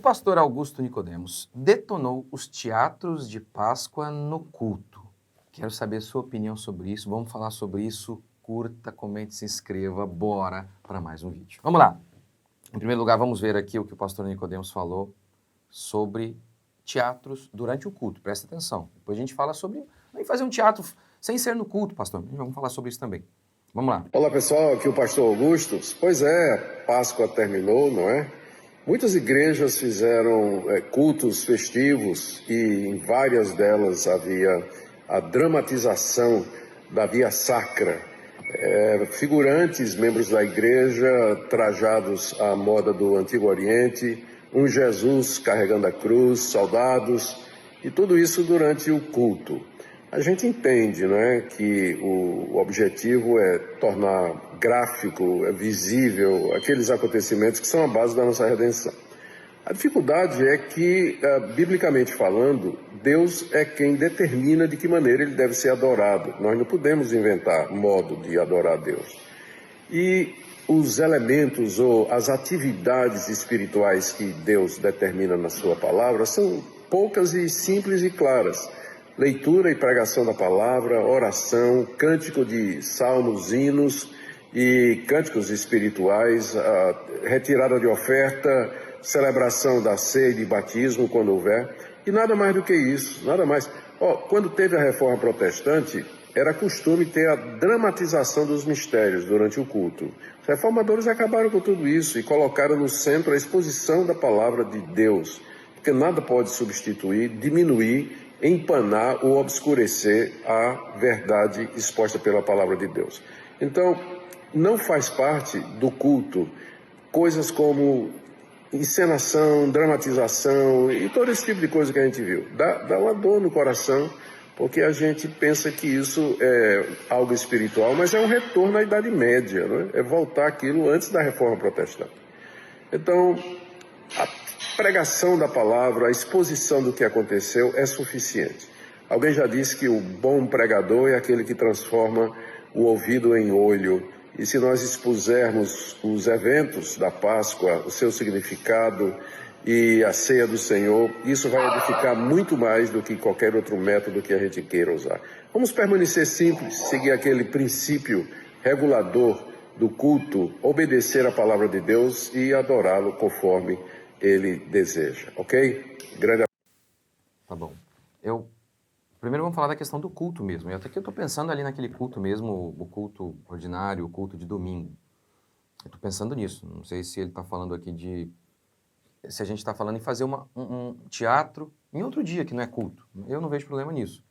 pastor Augusto Nicodemos detonou os teatros de Páscoa no culto. Quero saber sua opinião sobre isso. Vamos falar sobre isso. Curta, comente, se inscreva. Bora para mais um vídeo. Vamos lá. Em primeiro lugar, vamos ver aqui o que o pastor Nicodemos falou sobre teatros durante o culto. Presta atenção. Depois a gente fala sobre fazer um teatro sem ser no culto, pastor. Vamos falar sobre isso também. Vamos lá. Olá pessoal, aqui é o pastor Augusto. Pois é, Páscoa terminou, não é? Muitas igrejas fizeram cultos festivos e em várias delas havia a dramatização da via sacra. Figurantes, membros da igreja, trajados à moda do Antigo Oriente, um Jesus carregando a cruz, soldados, e tudo isso durante o culto. A gente entende, né, que o objetivo é tornar gráfico, visível, aqueles acontecimentos que são a base da nossa redenção. A dificuldade é que, biblicamente falando, Deus é quem determina de que maneira ele deve ser adorado. Nós não podemos inventar modo de adorar Deus. E os elementos ou as atividades espirituais que Deus determina na sua palavra são poucas e simples e claras. Leitura e pregação da palavra, oração, cântico de salmos, hinos e cânticos espirituais, retirada de oferta, celebração da ceia e de batismo, quando houver, e nada mais do que isso, nada mais. Quando teve a reforma protestante, era costume ter a dramatização dos mistérios durante o culto. Os reformadores acabaram com tudo isso e colocaram no centro a exposição da palavra de Deus, porque nada pode substituir, diminuir, empanar ou obscurecer a verdade exposta pela palavra de Deus. Então, não faz parte do culto coisas como encenação, dramatização e todo esse tipo de coisa que a gente viu. Dá uma dor no coração, porque a gente pensa que isso é algo espiritual, mas é um retorno à Idade Média, né? É voltar aquilo antes da Reforma Protestante. Então, a pregação da palavra, a exposição do que aconteceu é suficiente. Alguém já disse que o bom pregador é aquele que transforma o ouvido em olho. E se nós expusermos os eventos da Páscoa, o seu significado e a ceia do Senhor, isso vai edificar muito mais do que qualquer outro método que a gente queira usar. Vamos permanecer simples, seguir aquele princípio regulador do culto, obedecer a palavra de Deus e adorá-lo conforme ele deseja, ok? Grande abraço. Tá bom. Primeiro vamos falar da questão do culto mesmo. Até que eu estou pensando ali naquele culto mesmo, o culto ordinário, o culto de domingo. Eu estou pensando nisso. Não sei se ele está falando aqui se a gente está falando em fazer um teatro em outro dia que não é culto. Eu não vejo problema nisso.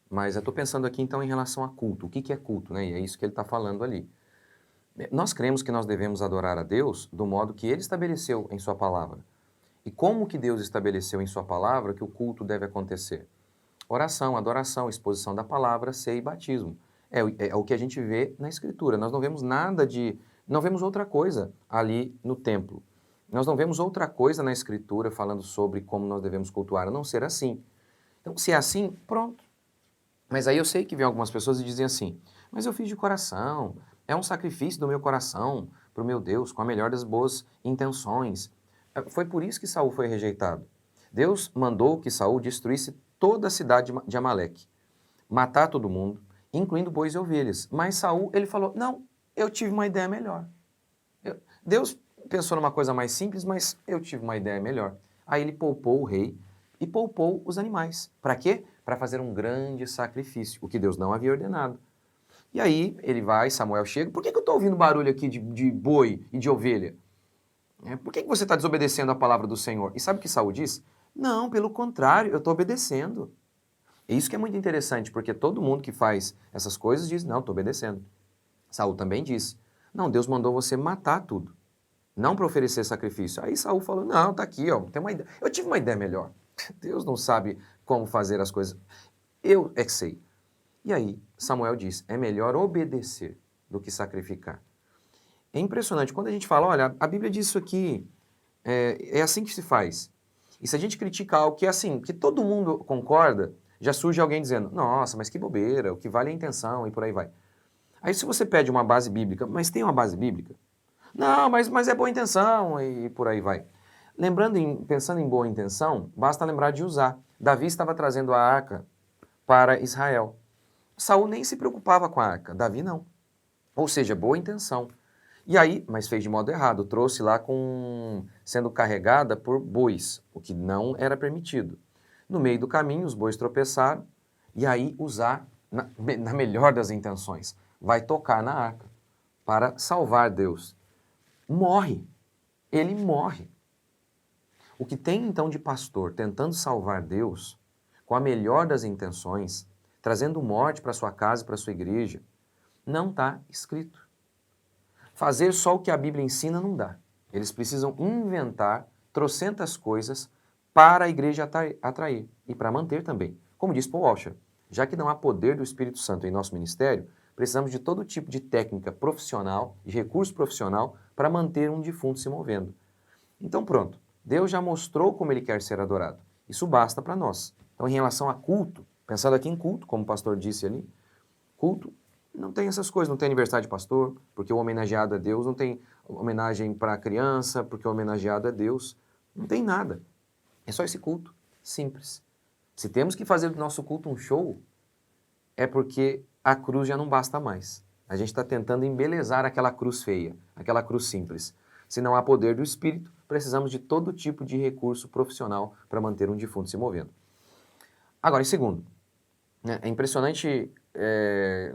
Mas eu estou pensando aqui então em relação a culto. O que é culto, né? E é isso que ele está falando ali. Nós cremos que nós devemos adorar a Deus do modo que ele estabeleceu em sua palavra. E como que Deus estabeleceu em sua palavra que o culto deve acontecer? Oração, adoração, exposição da palavra, ceia e batismo. É o que a gente vê na Escritura. Nós não vemos não vemos outra coisa ali no templo. Nós não vemos outra coisa na Escritura falando sobre como nós devemos cultuar, a não ser assim. Então, se é assim, pronto. Mas aí eu sei que vem algumas pessoas e dizem assim, mas eu fiz de coração, é um sacrifício do meu coração para o meu Deus, com a melhor das boas intenções. Foi por isso que Saul foi rejeitado. Deus mandou que Saul destruísse toda a cidade de Amaleque, matar todo mundo, incluindo bois e ovelhas. Mas Saul, ele falou, não, eu tive uma ideia melhor. Deus pensou numa coisa mais simples, mas eu tive uma ideia melhor. Aí ele poupou o rei e poupou os animais. Para quê? Para fazer um grande sacrifício, o que Deus não havia ordenado. E aí ele vai, Samuel chega, por que eu estou ouvindo barulho aqui de boi e de ovelha? Por que você está desobedecendo a palavra do Senhor? E sabe o que Saul diz? Não, pelo contrário, eu estou obedecendo. E isso que é muito interessante, porque todo mundo que faz essas coisas diz, não, estou obedecendo. Saul também diz, não, Deus mandou você matar tudo, não para oferecer sacrifício. Aí Saul falou, não, tá aqui, ó, tem uma ideia. Eu tive uma ideia melhor. Deus não sabe como fazer as coisas. Eu é que sei. E aí Samuel diz, é melhor obedecer do que sacrificar. É impressionante, quando a gente fala, olha, a Bíblia diz isso aqui, é assim que se faz. E se a gente critica algo que é assim, que todo mundo concorda, já surge alguém dizendo, nossa, mas que bobeira, o que vale é a intenção e por aí vai. Aí se você pede uma base bíblica, mas tem uma base bíblica? Não, mas é boa intenção e por aí vai. Pensando em boa intenção, basta lembrar de Uzá. Davi estava trazendo a arca para Israel. Saul nem se preocupava com a arca, Davi não. Ou seja, boa intenção. E aí, mas fez de modo errado, trouxe lá sendo carregada por bois, o que não era permitido. No meio do caminho, os bois tropeçaram, e aí Uzá, na melhor das intenções, vai tocar na arca para salvar Deus. Morre. Ele morre. O que tem então de pastor tentando salvar Deus, com a melhor das intenções, trazendo morte para sua casa e para sua igreja, não está escrito. Fazer só o que a Bíblia ensina não dá. Eles precisam inventar trocentas coisas para a igreja atrair e para manter também. Como diz Paul Washer, já que não há poder do Espírito Santo em nosso ministério, precisamos de todo tipo de técnica profissional, de recurso profissional para manter um defunto se movendo. Então pronto, Deus já mostrou como Ele quer ser adorado. Isso basta para nós. Então em relação a culto, pensando aqui em culto, como o pastor disse ali, culto não tem essas coisas, não tem aniversário de pastor, porque o homenageado é Deus, não tem homenagem para a criança, porque o homenageado é Deus, não tem nada. É só esse culto, simples. Se temos que fazer do nosso culto um show, é porque a cruz já não basta mais. A gente está tentando embelezar aquela cruz feia, aquela cruz simples. Se não há poder do Espírito, precisamos de todo tipo de recurso profissional para manter um defunto se movendo. Agora, em segundo, é impressionante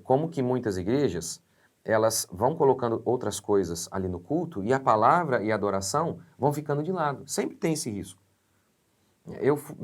como que muitas igrejas, elas vão colocando outras coisas ali no culto e a palavra e a adoração vão ficando de lado. Sempre tem esse risco.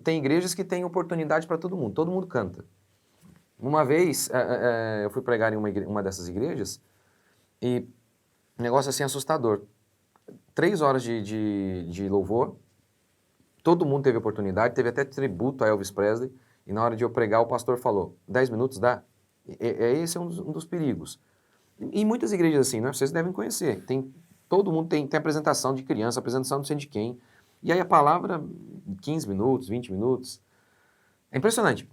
Tem igrejas que têm oportunidade para todo mundo canta. Uma vez, eu fui pregar em uma dessas igrejas e um negócio assim assustador. 3 horas de louvor, todo mundo teve oportunidade, teve até tributo a Elvis Presley, e na hora de eu pregar o pastor falou, 10 minutos dá? Esse é um dos perigos. E muitas igrejas assim, né? Vocês devem conhecer, todo mundo tem apresentação de criança, apresentação não sei de quem, e aí a palavra, 15 minutos, 20 minutos. É impressionante.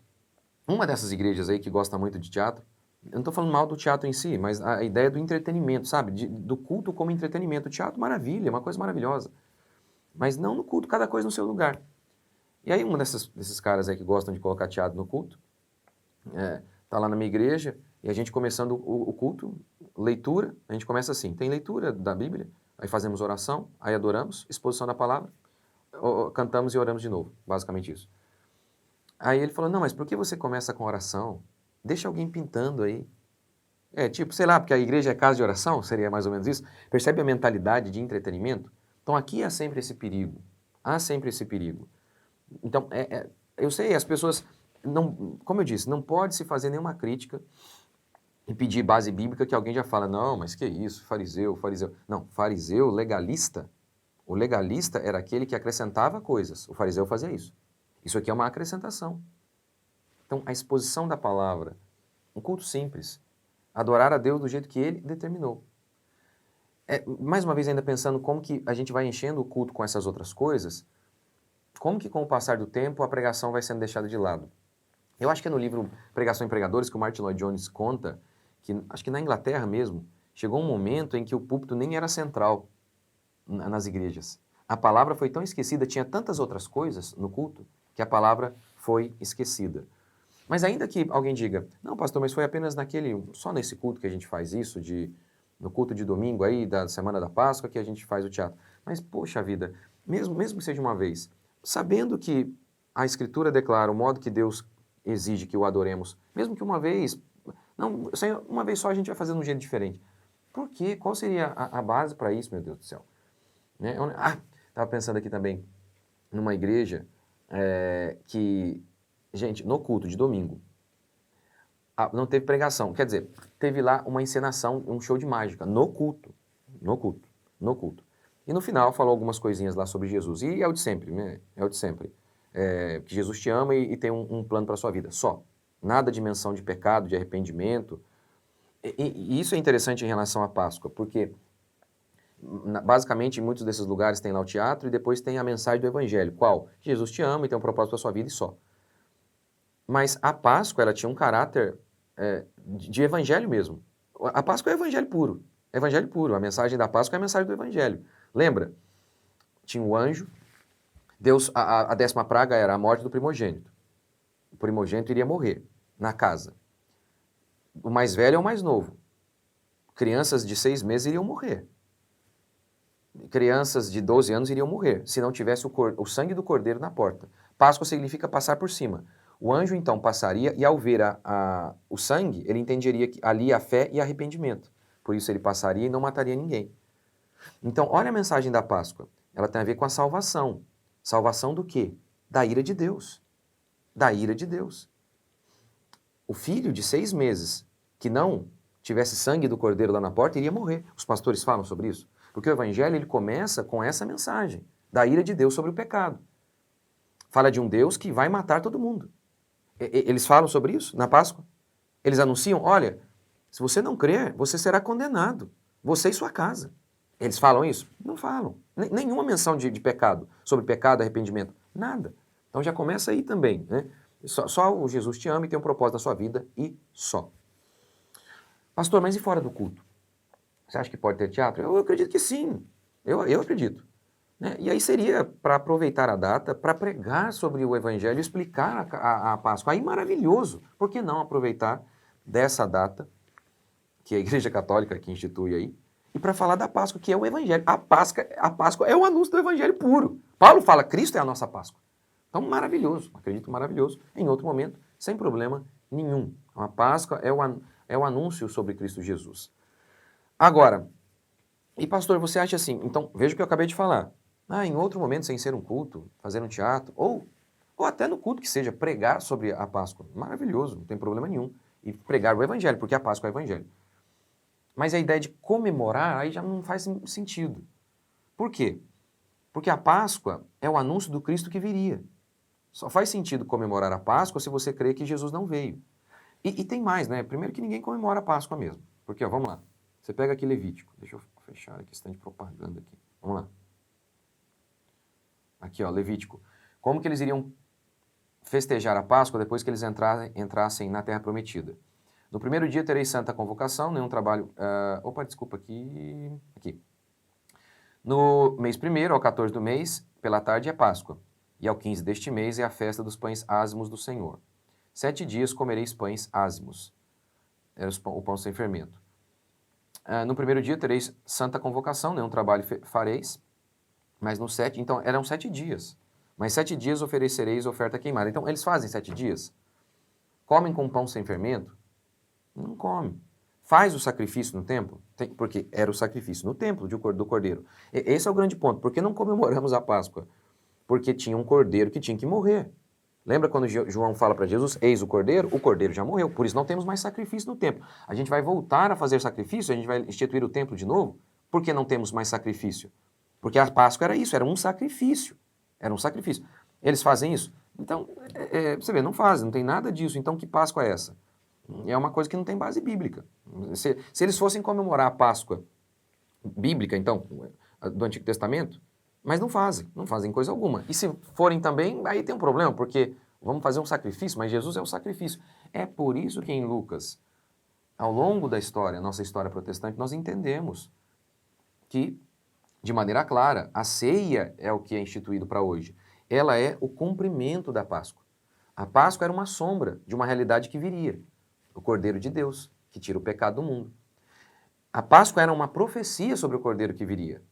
Uma dessas igrejas aí que gosta muito de teatro, eu não estou falando mal do teatro em si, mas a ideia do entretenimento, sabe? Do culto como entretenimento. O teatro, maravilha, é uma coisa maravilhosa. Mas não no culto, cada coisa no seu lugar. E aí desses caras aí que gostam de colocar teatro no culto, tá lá na minha igreja, e a gente começando o culto, leitura, a gente começa assim, tem leitura da Bíblia, aí fazemos oração, aí adoramos, exposição da palavra, cantamos e oramos de novo, basicamente isso. Aí ele falou, não, mas por que você começa com oração? Deixa alguém pintando aí. Tipo, sei lá, porque a igreja é casa de oração, seria mais ou menos isso. Percebe a mentalidade de entretenimento? Então aqui há sempre esse perigo. Há sempre esse perigo. Então, eu sei, as pessoas, não, como eu disse, não pode se fazer nenhuma crítica e pedir base bíblica que alguém já fala, não, mas que isso, fariseu. Não, fariseu, legalista, o legalista era aquele que acrescentava coisas, o fariseu fazia isso. Isso aqui é uma acrescentação. Então, a exposição da palavra, um culto simples, adorar a Deus do jeito que Ele determinou. Mais uma vez, ainda pensando como que a gente vai enchendo o culto com essas outras coisas, como que com o passar do tempo a pregação vai sendo deixada de lado. Eu acho que é no livro Pregação em Pregadores que o Martin Lloyd Jones conta, que acho que na Inglaterra mesmo, chegou um momento em que o púlpito nem era central nas igrejas. A palavra foi tão esquecida, tinha tantas outras coisas no culto, que a palavra foi esquecida. Mas ainda que alguém diga, não, pastor, mas foi apenas só nesse culto que a gente faz isso, no culto de domingo aí, da semana da Páscoa, que a gente faz o teatro. Mas, poxa vida, mesmo que seja uma vez, sabendo que a Escritura declara o modo que Deus exige que o adoremos, mesmo que uma vez, não, uma vez só a gente vai fazer de um jeito diferente. Por quê? Qual seria a base para isso, meu Deus do céu? Estava pensando aqui também, numa igreja que, gente, no culto de domingo, não teve pregação, quer dizer, teve lá uma encenação, um show de mágica, no culto. E no final falou algumas coisinhas lá sobre Jesus, e é o de sempre, né? É o de sempre. Que Jesus te ama e tem um plano para a sua vida, só. Nada de menção de pecado, de arrependimento. E isso é interessante em relação à Páscoa, porque basicamente em muitos desses lugares tem lá o teatro e depois tem a mensagem do Evangelho. Qual? Jesus te ama e tem um propósito para a sua vida e só. Mas a Páscoa, ela tinha um caráter de evangelho mesmo. A Páscoa é evangelho puro. A mensagem da Páscoa é a mensagem do Evangelho. Lembra? Tinha o anjo Deus, a 10ª praga era a morte do primogênito. O primogênito iria morrer na casa. O mais velho é o mais novo. Crianças de 6 meses iriam morrer. Crianças de 12 anos iriam morrer, se não tivesse o sangue do cordeiro na porta. Páscoa significa passar por cima. O anjo então passaria e ao ver o sangue, ele entenderia que ali há fé e arrependimento. Por isso ele passaria e não mataria ninguém. Então, olha a mensagem da Páscoa. Ela tem a ver com a salvação. Salvação do quê? Da ira de Deus. Da ira de Deus. O filho de 6 meses que não tivesse sangue do cordeiro lá na porta iria morrer. Os pastores falam sobre isso. Porque o evangelho ele começa com essa mensagem da ira de Deus sobre o pecado. Fala de um Deus que vai matar todo mundo. Eles falam sobre isso na Páscoa? Eles anunciam, olha, se você não crer, você será condenado. Você e sua casa. Eles falam isso? Não falam. Nenhuma menção de pecado, sobre pecado, arrependimento. Nada. Então já começa aí também, né? Só o Jesus te ama e tem um propósito na sua vida e só. Pastor, mas e fora do culto? Você acha que pode ter teatro? Eu acredito que sim. Eu acredito. Né? E aí seria para aproveitar a data, para pregar sobre o Evangelho, explicar a Páscoa. Aí maravilhoso. Por que não aproveitar dessa data, que a Igreja Católica que institui aí, e para falar da Páscoa, que é o Evangelho. A Páscoa é o anúncio do Evangelho puro. Paulo fala, Cristo é a nossa Páscoa. Então, maravilhoso. Acredito maravilhoso. Em outro momento, sem problema nenhum. A Páscoa é o anúncio sobre Cristo Jesus. Agora, e pastor, você acha assim, então, veja o que eu acabei de falar. Em outro momento, sem ser um culto, fazer um teatro, ou até no culto que seja, pregar sobre a Páscoa. Maravilhoso, não tem problema nenhum. E pregar o Evangelho, porque a Páscoa é o Evangelho. Mas a ideia de comemorar, aí já não faz sentido. Por quê? Porque a Páscoa é o anúncio do Cristo que viria. Só faz sentido comemorar a Páscoa se você crê que Jesus não veio. E tem mais, né? Primeiro que ninguém comemora a Páscoa mesmo. Porque, ó, vamos lá. Você pega aqui Levítico. Deixa eu fechar aqui, stand de propaganda aqui. Vamos lá. Aqui, ó, Levítico. Como que eles iriam festejar a Páscoa depois que eles entrassem na Terra Prometida? No primeiro dia tereis santa convocação, nenhum trabalho... desculpa, aqui. No mês primeiro, ao 14 do mês, pela tarde é Páscoa. E ao 15 deste mês é a festa dos pães ázimos do Senhor. 7 dias comereis pães ázimos. Era o pão sem fermento. No primeiro dia tereis santa convocação, nenhum trabalho fareis. Mas no 7, então eram 7 dias. Mas 7 dias oferecereis oferta queimada. Então eles fazem 7 dias. Comem com pão sem fermento? Não come. Faz o sacrifício no templo? Porque era o sacrifício no templo do cordeiro. Esse é o grande ponto. Por que não comemoramos a Páscoa? Porque tinha um cordeiro que tinha que morrer. Lembra quando João fala para Jesus, eis o cordeiro já morreu, por isso não temos mais sacrifício no templo. A gente vai voltar a fazer sacrifício, a gente vai instituir o templo de novo, por que não temos mais sacrifício? Porque a Páscoa era isso, era um sacrifício. Era um sacrifício. Eles fazem isso? Então, você vê, não fazem, não tem nada disso. Então, que Páscoa é essa? É uma coisa que não tem base bíblica. Se eles fossem comemorar a Páscoa bíblica, então, do Antigo Testamento, mas não fazem coisa alguma. E se forem também, aí tem um problema, porque vamos fazer um sacrifício, mas Jesus é o sacrifício. É por isso que em Lucas, ao longo da história, nossa história protestante, nós entendemos que, de maneira clara, a ceia é o que é instituído para hoje. Ela é o cumprimento da Páscoa. A Páscoa era uma sombra de uma realidade que viria. O Cordeiro de Deus, que tira o pecado do mundo. A Páscoa era uma profecia sobre o Cordeiro que viria.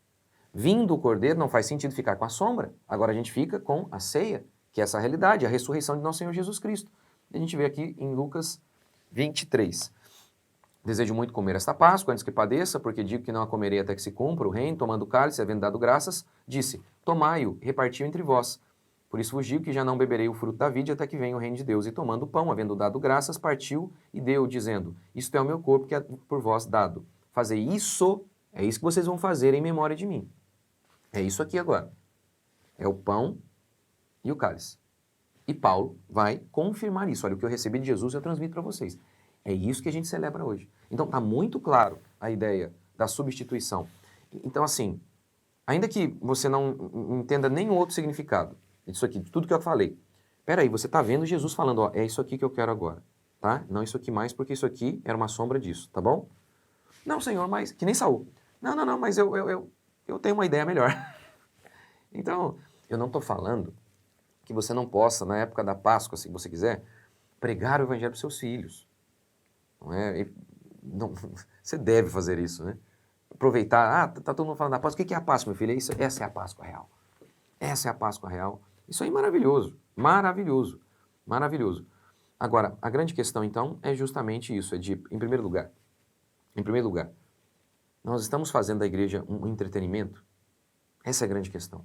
Vindo o Cordeiro, não faz sentido ficar com a sombra. Agora a gente fica com a ceia, que é essa realidade, a ressurreição de nosso Senhor Jesus Cristo. E a gente vê aqui em Lucas 23. Desejo muito comer esta Páscoa antes que padeça, porque digo que não a comerei até que se cumpra o reino, tomando o cálice, havendo dado graças, disse, tomai-o, repartiu entre vós. Por isso vos digo que já não beberei o fruto da vide até que venha o reino de Deus. E tomando o pão, havendo dado graças, partiu e deu, dizendo, isto é o meu corpo que é por vós dado. Fazei isso, é isso que vocês vão fazer em memória de mim. É isso aqui agora. É o pão e o cálice. E Paulo vai confirmar isso. Olha, o que eu recebi de Jesus eu transmito para vocês. É isso que a gente celebra hoje. Então está muito claro a ideia da substituição. Então assim, ainda que você não entenda nenhum outro significado disso aqui, de tudo que eu falei, peraí, você está vendo Jesus falando, ó, é isso aqui que eu quero agora, tá? Não isso aqui mais, porque isso aqui era uma sombra disso, tá bom? Não, Senhor, mas... Que nem Saul. Não, mas eu tenho uma ideia melhor. Então, Eu não estou falando que você não possa, na época da Páscoa, se você quiser, pregar o evangelho para os seus filhos. Não é? Não, você deve fazer isso, né? Aproveitar, tá todo mundo falando da Páscoa. O que é a Páscoa, meu filho? Essa é a Páscoa real. Essa é a Páscoa real. Isso aí é maravilhoso, maravilhoso, maravilhoso. Agora, a grande questão, então, é justamente isso, em primeiro lugar, nós estamos fazendo da igreja um entretenimento? Essa é a grande questão.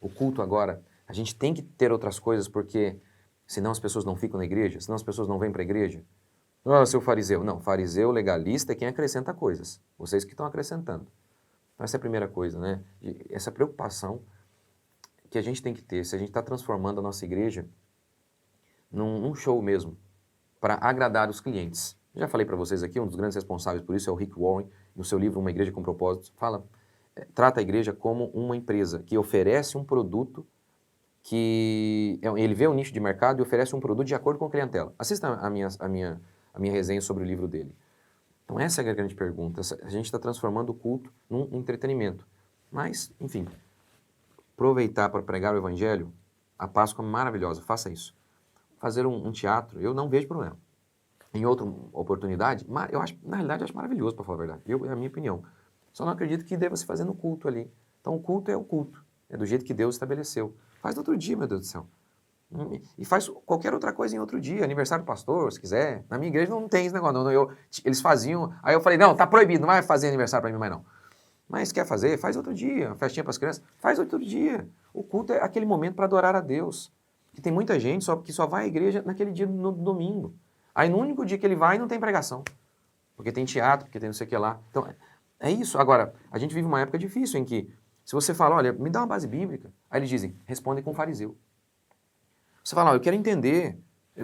O culto agora, a gente tem que ter outras coisas, porque senão as pessoas não ficam na igreja, senão as pessoas não vêm para a igreja. Ah, seu fariseu. Não, fariseu legalista é quem acrescenta coisas. Vocês que estão acrescentando. Então, essa é a primeira coisa, né? Essa preocupação que a gente tem que ter, se a gente está transformando a nossa igreja num show mesmo, para agradar os clientes. Já falei para vocês aqui, um dos grandes responsáveis por isso é o Rick Warren, no seu livro Uma Igreja com Propósitos, trata a igreja como uma empresa que oferece um produto que... Ele vê um nicho de mercado e oferece um produto de acordo com a clientela. Assista a minha resenha sobre o livro dele. Então essa é a grande pergunta. A gente está transformando o culto num entretenimento. Mas, enfim, aproveitar para pregar o evangelho, a Páscoa é maravilhosa, faça isso. Fazer um teatro, eu não vejo problema. Em outra oportunidade, eu acho, na realidade, eu acho maravilhoso, para falar a verdade. É a minha opinião. Só não acredito que deva se fazer no culto ali. Então o culto, é do jeito que Deus estabeleceu. Faz no outro dia, meu Deus do céu. E faz qualquer outra coisa em outro dia, aniversário do pastor, se quiser. Na minha igreja não tem esse negócio, não. Eles faziam, aí eu falei, não, tá proibido, não vai fazer aniversário para mim mais não. Mas quer fazer? Faz outro dia, festinha para as crianças, faz outro dia. O culto é aquele momento para adorar a Deus. Que tem muita gente que só vai à igreja naquele dia, no domingo. Aí no único dia que ele vai não tem pregação. Porque tem teatro, porque tem não sei o que lá. Então, é isso. Agora, a gente vive uma época difícil em que, se você fala, olha, me dá uma base bíblica, aí eles dizem, responde com fariseu. Você fala, eu quero entender,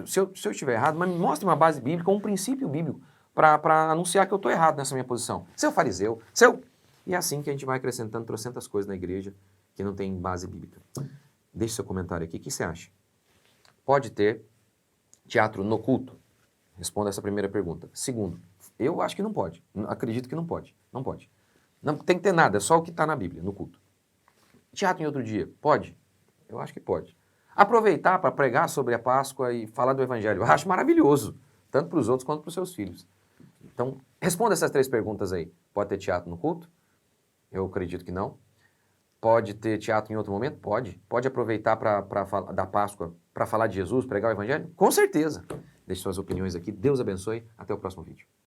se eu estiver errado, mas me mostre uma base bíblica, um princípio bíblico, para anunciar que eu estou errado nessa minha posição. Seu fariseu, E é assim que a gente vai acrescentando trocentas coisas na igreja que não tem base bíblica. Deixe seu comentário aqui, o que você acha? Pode ter teatro no culto? Responda essa primeira pergunta. Segundo, eu acho que não pode. Acredito que não pode. Não pode. Não tem que ter nada, é só o que está na Bíblia, no culto. Teatro em outro dia? Pode? Eu acho que pode. Aproveitar para pregar sobre a Páscoa e falar do Evangelho. Eu acho maravilhoso, tanto para os outros quanto para os seus filhos. Então, responda essas três perguntas aí. Pode ter teatro no culto? Eu acredito que não. Pode ter teatro em outro momento? Pode. Pode aproveitar da Páscoa para falar de Jesus, pregar o Evangelho? Com certeza. Deixe suas opiniões aqui. Deus abençoe. Até o próximo vídeo.